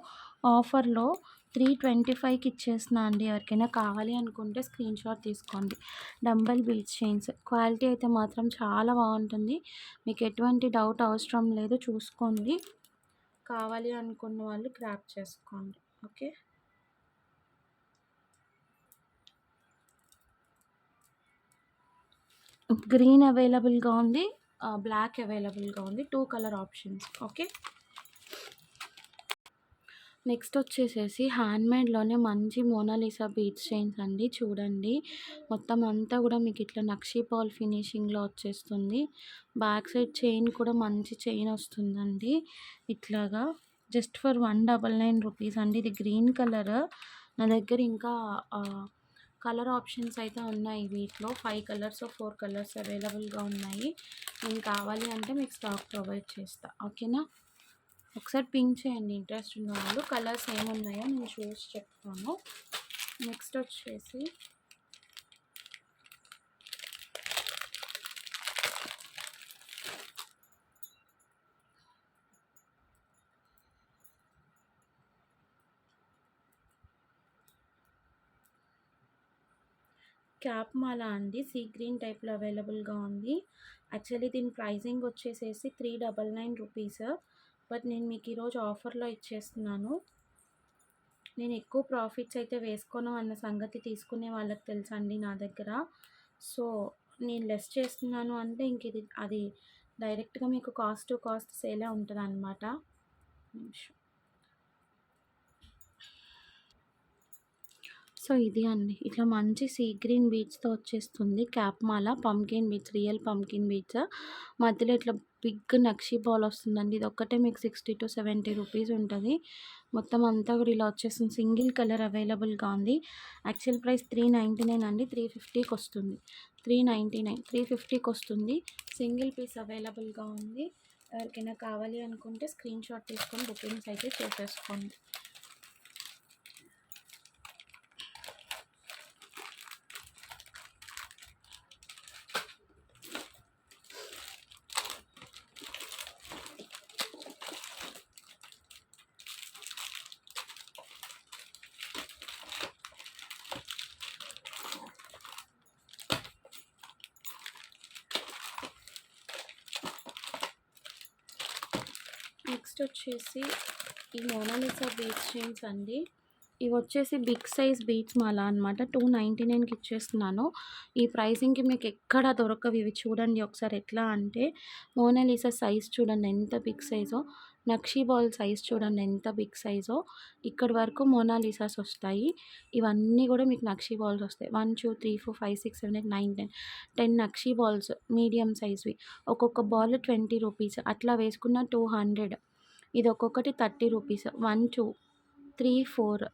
ఆఫర్లో 325కి ఇచ్చేస్తున్నా అండి. ఎవరికైనా కావాలి అనుకుంటే స్క్రీన్షాట్ తీసుకోండి. డంబల్ బీట్స్ చైన్స్ క్వాలిటీ అయితే మాత్రం చాలా బాగుంటుంది. మీకు ఎటువంటి డౌట్ అవసరం లేదు. చూసుకోండి. కావాలి అనుకున్న వాళ్ళు గ్రాప్ చేసుకోండి. ఓకే. గ్రీన్ అవైలబుల్గా ఉంది, బ్లాక్ అవైలబుల్గా ఉంది. 2 కలర్ ఆప్షన్స్. ఓకే. నెక్స్ట్ వచ్చేసేసి హ్యాండ్మేడ్లోనే మంచి మోనాలిసా బీడ్స్ చైన్స్ అండి. చూడండి, మొత్తం అంతా కూడా మీకు ఇట్లా నక్షీ పర్ల్ ఫినిషింగ్లో వచ్చేస్తుంది. బ్యాక్ సైడ్ చైన్ కూడా మంచి చైన్ వస్తుందండి ఇట్లాగా. జస్ట్ ఫర్ 199 రూపీస్ అండి. ఇది గ్రీన్ కలర్. నా దగ్గర ఇంకా కలర్ ఆప్షన్స్ అయితే ఉన్నాయి. వీటిలో 5 కలర్స్ 4 కలర్స్ అవైలబుల్గా ఉన్నాయి. నేను కావాలి అంటే మీకు స్టాక్ ప్రొవైడ్ చేస్తా. ఓకేనా. ఒకసారి పింక్ చేయండి ఇంట్రెస్ట్ ఉన్న వాళ్ళు. కలర్స్ ఏమున్నాయో నేను చూసి చెప్తాను. నెక్స్ట్ వచ్చేసి క్యాప్ మాల అండి. సీ గ్రీన్ టైప్లో అవైలబుల్గా ఉంది. యాక్చువల్లీ దీని ప్రైజింగ్ వచ్చేసేసి 399 రూపీస్. బట్ నేను మీకు ఈరోజు ఆఫర్లో ఇచ్చేస్తున్నాను. నేను ఎక్కువ ప్రాఫిట్స్ అయితే వేసుకోను అన్న సంగతి తీసుకునే వాళ్ళకి తెలుసండి నా దగ్గర. సో నేను లెస్ చేస్తున్నాను అంటే ఇంక ఇది అది డైరెక్ట్‌గా మీకు కాస్ట్ టు కాస్ట్ సేలే ఉంటదనమాట. నిమిషం. సో, ఇది అండి. ఇట్లా మంచి సీ గ్రీన్ బీడ్స్‌తో వచ్చేస్తుంది. క్యాప్ మాల, pumpkin beads, real pumpkin beads. మధ్యలో ఇట్లా బిగ్ నక్షి బాల్ వస్తుందండి. ఇదొక్కటే మీకు 60-70 రూపీస్ ఉంటది. మొత్తం అంతా కూడా ఇలా వచ్చేస్తుంది. సింగిల్ కలర్ అవైలబుల్‌గా ఉంది. యాక్చువల్ ప్రైస్ 399 అండి. 350కి వస్తుంది. 399, 350కి వస్తుంది. సింగిల్ పీస్ అవైలబుల్‌గా ఉంది. ఎవరికైనా కావాలి అనుకుంటే స్క్రీన్ షాట్ తీసుకొని బుకింగ్స్ అయితే చేసేసుకోండి. నెక్స్ట్ వచ్చేసి ఈ మోనాలిసా బీడ్స్ చైన్స్ అండి. ఇవి వచ్చేసి బిగ్ సైజ్ బీడ్స్ మాల అనమాట. 299కి ఇచ్చేస్తున్నాను. ఈ ప్రైసింగ్‌కి మీకు ఎక్కడ దొరకవు ఇవి. చూడండి ఒకసారి ఎట్లా అంటే మోనాలిసా సైజ్ చూడండి ఎంత బిగ్ సైజో. నక్షి బాల్ సైజ్ చూడండి ఎంత బిగ్ సైజో. ఇక్కడి వరకు మోనాలిసాస్ వస్తాయి. ఇవన్నీ కూడా మీకు నక్షి బాల్స్ వస్తాయి. 1, 2, 3, 4, 5, 6, 7, 8, 9, 10, 10 నక్షి బాల్స్ మీడియం సైజ్‌వి. ఒక్కొక్క బాల్ 20 రూపీస్. అట్లా వేసుకున్న 200. ఇది ఒక్కొక్కటి 30 రూపీస్. 1, 2, 3, 4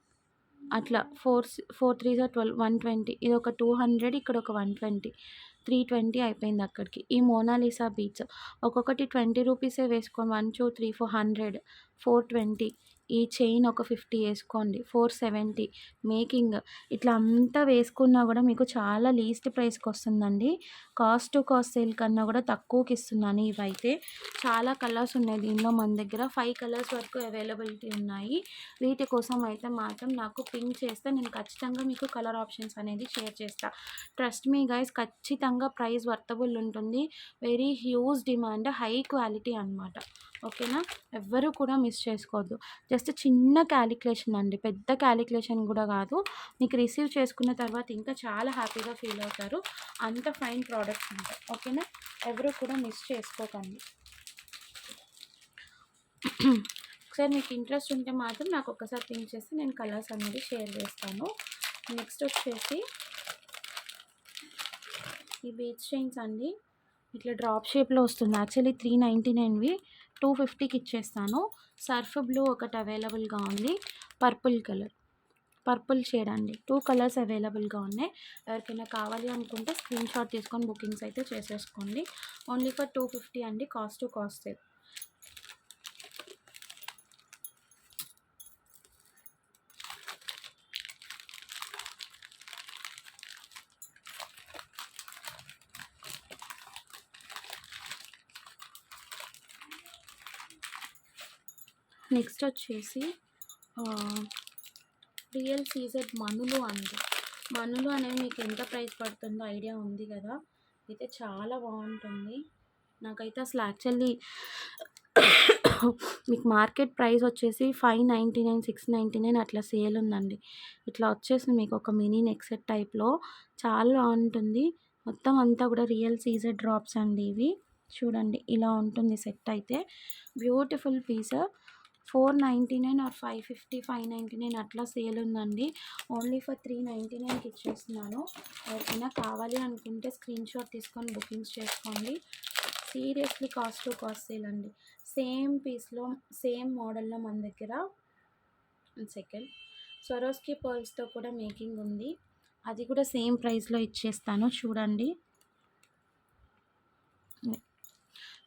అట్లా 4 3 జా 12, 120. ఇదొక 200, ఇక్కడొక 120. 320 అయిపోయింది అక్కడికి. ఈ మోనాలిసా బీడ్స్ ఒక్కొక్కటి 20 రూపీసే వేసుకోండి. 1, 2, 3, 4, 100, 420. ఈ చైన్ ఒక 50 ఏసుకోండి. 470 మేకింగ్. ఇట్లా అంతా వేసుకున్నా గూడా మీకు చాలా లీస్ట్ ప్రైస్‌కొస్తుందండి. కాస్ట్ టు కాస్ట్ సేల్ కన్నా గూడా తక్కువకిస్తున్నాను ఇవైతే. చాలా కలర్స్ ఉన్నాయి దీనిలో మన దగ్గర. 5 కలర్స్ వరకు అవైలబిలిటీ ఉన్నాయి. వీటి కోసం అయితే మాత్రం నాకు పింక్ చేస్తే నేను ఖచ్చితంగా మీకు కలర్ ఆప్షన్స్ అనేది షేర్ చేస్తా. ట్రస్ట్ మీ గైస్, ఖచ్చితంగా ప్రైస్ వర్తబుల్ ఉంటుంది. Very huge demand, high quality అనమాట. ఓకేనా? ఎవ్వరు కూడా మిస్ చేసుకోవద్దు. జస్ట్ చిన్న క్యాలిక్యులేషన్ అండి. పెద్ద క్యాలిక్యులేషన్ కూడా కాదు. మీకు రిసీవ్ చేసుకున్న తర్వాత ఇంకా చాలా హ్యాపీగా ఫీల్ అవుతారు. అంత ఫైన్ ప్రోడక్ట్స్ ఉంటాయి. ఓకేనా? ఎవరు కూడా మిస్ చేసుకోకండి. ఒకసారి మీకు ఇంట్రెస్ట్ ఉంటే మాత్రం నాకు ఒక్కసారి పింక్ చేస్తే నేను కలర్స్ అనేది షేర్ చేస్తాను. నెక్స్ట్ వచ్చేసి ఈ బీచ్ చైన్స్ అండి. ఇట్లా డ్రాప్ షేప్‌లో వస్తుంది. యాక్చువల్లీ 399వి 250కి ఇచ్చేస్తాను. సర్ఫ్ బ్లూ ఒకటి అవైలబుల్‌గా ఉంది. పర్పుల్ కలర్, పర్పుల్ షేడ్ అండి. 2 కలర్స్ అవైలబుల్‌గా ఉన్నాయి. ఎవరికైనా కావాలి అనుకుంటే స్క్రీన్ షాట్ తీసుకొని బుకింగ్స్ అయితే చేసేసుకోండి. ఓన్లీ ఫర్ 250 అండి. Cost to cost sale. Next వచ్చేసి రియల్ సీజెడ్ మనులు అండి. మనులు అనేవి మీకు ఎంత ప్రైస్ పడుతుందో ఐడియా ఉంది కదా. అయితే చాలా బాగుంటుంది. నాకైతే అసలు యాక్చువల్లీ మీకు మార్కెట్ ప్రైస్ వచ్చేసి 599, 699 అట్లా సేల్ ఉందండి. ఇట్లా వచ్చేసింది మీకు ఒక మినీ నెక్ సెట్ టైప్‌లో. చాలా బాగుంటుంది. మొత్తం అంతా కూడా రియల్ సీజెడ్ డ్రాప్స్ అండి ఇవి. చూడండి ఇలా ఉంటుంది సెట్ అయితే. Beautiful piece. 499 ఆర్ 550, 599 అట్లా సేల్ ఉందండి. ఓన్లీ ఫర్ 399కి ఇచ్చేస్తున్నాను. ఎవరికైనా కావాలి అనుకుంటే స్క్రీన్ షాట్ తీసుకొని బుకింగ్స్ చేసుకోండి. Seriously cost to cost sale అండి. సేమ్ పీస్‌లో సేమ్ మోడల్‌లో మన దగ్గర సెకండ్ స్వరోస్కి పర్ల్స్‌తో కూడా మేకింగ్ ఉంది. అది కూడా సేమ్ ప్రైస్‌లో ఇచ్చేస్తాను. చూడండి.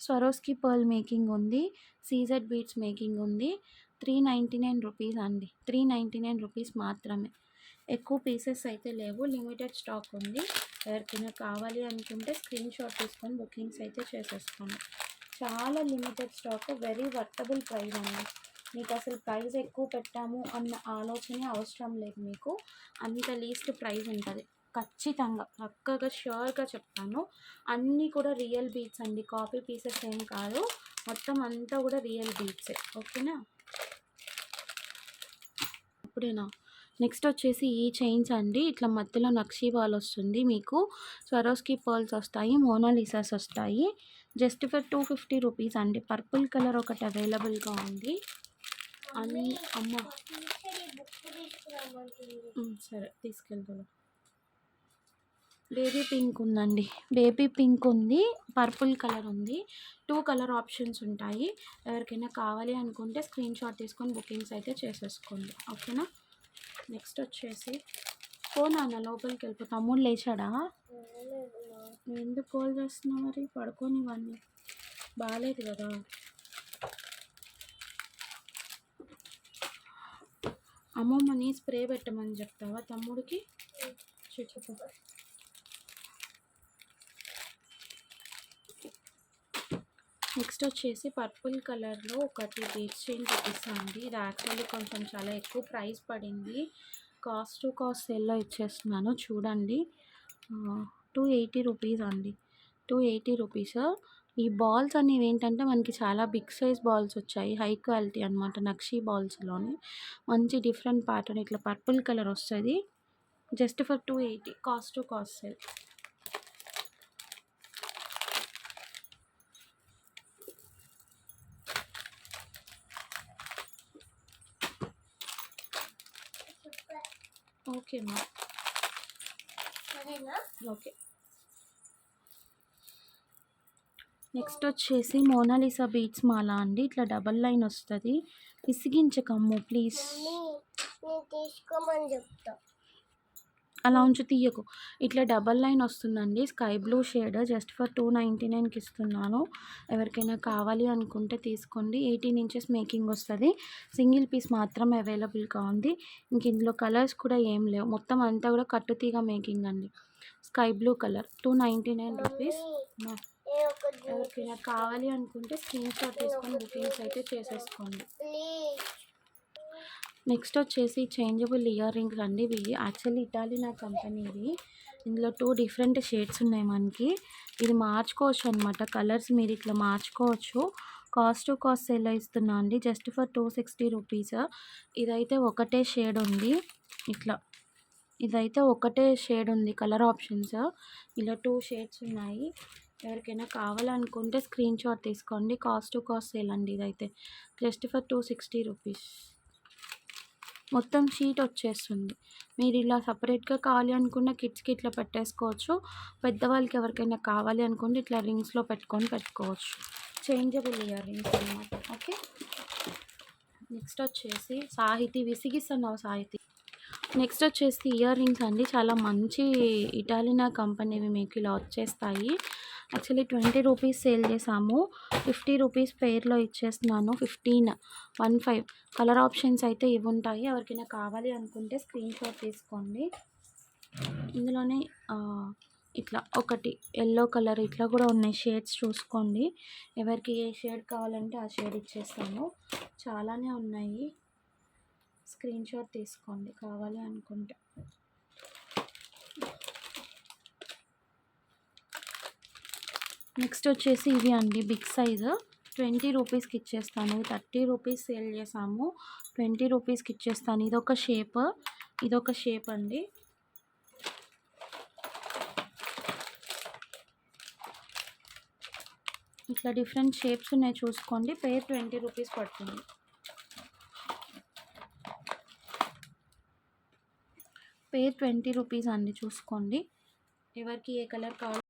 స్వరోస్కి పర్ల్ మేకింగ్ ఉంది. సీజెడ్ బీడ్స్ మేకింగ్ ఉంది. 399 రూపీస్ అండి. 399 రూపీస్ మాత్రమే. ఎక్కువ పీసెస్ అయితే లేవు. లిమిటెడ్ స్టాక్ ఉంది. ఎవరికైనా కావాలి అనుకుంటే స్క్రీన్ షాట్ తీసుకొని బుకింగ్స్ అయితే చేసేసుకోండి. చాలా limited stock. Very worthable price అండి. మీకు అసలు ప్రైస్ ఎక్కువ పెట్టాము అన్న ఆలోచనే అవసరం లేదు మీకు. అంత లీస్ట్ ప్రైస్ ఉంటుంది. ఖచ్చితంగా పక్కాగా ష్యూర్గా చెప్తాను. అన్నీ కూడా రియల్ బీడ్స్ అండి. కాపీ పీసెస్ ఏం కాదు. మొత్తం అంతా కూడా రియల్ బీడ్సే. ఓకేనా? అప్పుడేనా నెక్స్ట్ వచ్చేసి ఈ చైన్స్ అండి. ఇట్లా మధ్యలో నక్షి బాల్ వస్తుంది. మీకు స్వరోస్కి పర్ల్స్ వస్తాయి. మోనాలిసాస్ వస్తాయి. జస్ట్ ఫర్ 250 రూపీస్ అండి. పర్పుల్ కలర్ ఒకటి అవైలబుల్గా ఉంది. అన్ని అమ్మ సరే తీసుకెళ్తాను. బేబీ పింక్ ఉందండి. బేబీ పింక్ ఉంది, పర్పుల్ కలర్ ఉంది. 2 కలర్ ఆప్షన్స్ ఉంటాయి. ఎవరికైనా కావాలి అనుకుంటే స్క్రీన్ షాట్ తీసుకొని బుకింగ్స్ అయితే చేసేసుకోండి. ఓకేనా. నెక్స్ట్ వచ్చేసి నాన్న లోపలికి వెళ్ళిపో. తమ్ముడు లేచాడా? నువ్వు ఎందుకు కాల్ చేస్తున్నావు మరి? పడుకొని ఇవన్నీ బాగాలేదు కదా. అమ్మమ్మని స్ప్రే పెట్టమని చెప్తావా తమ్ముడికి? చెప్పు. నెక్స్ట్ వచ్చేసి పర్పుల్ కలర్లో ఒకటి బీచ్ చైన్ చూపిస్తాను అండి. ఇది యాక్చువల్లీ కొంచెం చాలా ఎక్కువ ప్రైస్ పడింది. కాస్ట్ టు కాస్ట్ సేల్లో ఇచ్చేస్తున్నాను చూడండి. 280 రూపీస్ అండి. 280 రూపీస్. ఈ బాల్స్ అనేవి ఏంటంటే మనకి చాలా బిగ్ సైజ్ బాల్స్ వచ్చాయి. హై క్వాలిటీ అనమాట. నక్షి బాల్స్లోనే మంచి డిఫరెంట్ ప్యాటర్న్ ఇట్లా పర్పుల్ కలర్ వస్తుంది. Just for 280 cost to cost sale. Okay మా ఓకే. నెక్స్ట్ వచ్చేసి మోనాలిసా బీట్స్ మాల అండి. ఇట్లా డబల్ లైన్ వస్తుంది. విసిగించకమ్ము ప్లీజ్. తీసుకోమని చెప్తా. అలా ఉంచు, తీయకు. ఇట్లా డబల్ లైన్ వస్తుందండి. Sky blue shade just for 299కి ఇస్తున్నాను. ఎవరికైనా కావాలి అనుకుంటే తీసుకోండి. 18 ఇంచెస్ మేకింగ్ వస్తుంది. సింగిల్ పీస్ మాత్రమే అవైలబుల్గా ఉంది. ఇంక ఇందులో కలర్స్ కూడా ఏం లేవు. మొత్తం అంతా కూడా కట్టుతీగ మేకింగ్ అండి. Sky blue colour 299 rupees. ఎవరికైనా కావాలి అనుకుంటే స్క్రీన్ షాట్ తీసుకొని బుకింగ్స్ అయితే చేసేసుకోండి. నెక్స్ట్ వచ్చేసి చేంజబుల్ ఇయర్ రింగ్స్ అండి. ఇవి యాక్చువల్లీ ఇటాలియన్ కంపెనీవి. ఇందులో 2 డిఫరెంట్ షేడ్స్ ఉన్నాయి మనకి. ఇది మార్చుకోవచ్చు అనమాట. కలర్స్ మీరు ఇట్లా మార్చుకోవచ్చు. కాస్ట్ టు కాస్ట్ సేల్ ఇస్తున్నా అండి. Just for 260 rupees. ఇదైతే ఒకటే షేడ్ ఉంది. ఇదైతే ఒకటే షేడ్ ఉంది. కలర్ ఆప్షన్స్ ఇలా 2 షేడ్స్ ఉన్నాయి. ఎవరికైనా కావాలనుకుంటే స్క్రీన్ షాట్ తీసుకోండి. కాస్ట్ టు కాస్ట్ సేల్ అండి. ఇదైతే జస్ట్ ఫర్ 260 రూపీస్. మొత్తం షీట్ వచ్చేస్తుంది. మీరు ఇలా సపరేట్గా కావాలి అనుకున్న కిడ్స్కి ఇట్లా పెట్టేసుకోవచ్చు. పెద్దవాళ్ళకి ఎవరికైనా కావాలి అనుకుంటే ఇట్లా రింగ్స్లో పెట్టుకోవచ్చు. చేంజబుల్ ఇయర్ రింగ్స్ అనమాట. ఓకే. నెక్స్ట్ వచ్చేసి సాహితీ. విసిగిస్తున్నావు సాహితీ. నెక్స్ట్ వచ్చేసి ఇయర్ రింగ్స్ అండి. చాలా మంచి ఇటాలియన్ కంపెనీవి మీకు ఇలా వచ్చేస్తాయి. యాక్చువల్లీ 20 రూపీస్ సేల్ చేసాము. 50 రూపీస్ పేర్లో ఇచ్చేస్తున్నాను. 15 కలర్ ఆప్షన్స్ అయితే ఇవి ఉంటాయి. ఎవరికైనా కావాలి అనుకుంటే స్క్రీన్ షాట్ తీసుకోండి. ఇందులోనే ఇట్లా ఒకటి ఎల్లో కలర్ ఇట్లా కూడా ఉన్నాయి. షేడ్స్ చూసుకోండి. ఎవరికి ఏ షేడ్ కావాలంటే ఆ షేడ్ ఇచ్చేస్తాను. చాలానే ఉన్నాయి. స్క్రీన్ షాట్ తీసుకోండి కావాలి అనుకుంటే. నెక్స్ట్ వచ్చేసి ఇవి అండి. బిగ్ సైజు 20 రూపీస్కి ఇచ్చేస్తాను. 30 రూపీస్ సేల్ చేసాము. 20 రూపీస్కి ఇచ్చేస్తాను. ఇదొక షేప్ అండి. ఇట్లా డిఫరెంట్ షేప్స్ ఉన్నాయి చూసుకోండి. పేర్ 20 రూపీస్ పడుతుంది. పేర్ 20 రూపీస్ అండి. చూసుకోండి. ఎవరికి ఏ కలర్ కావాలి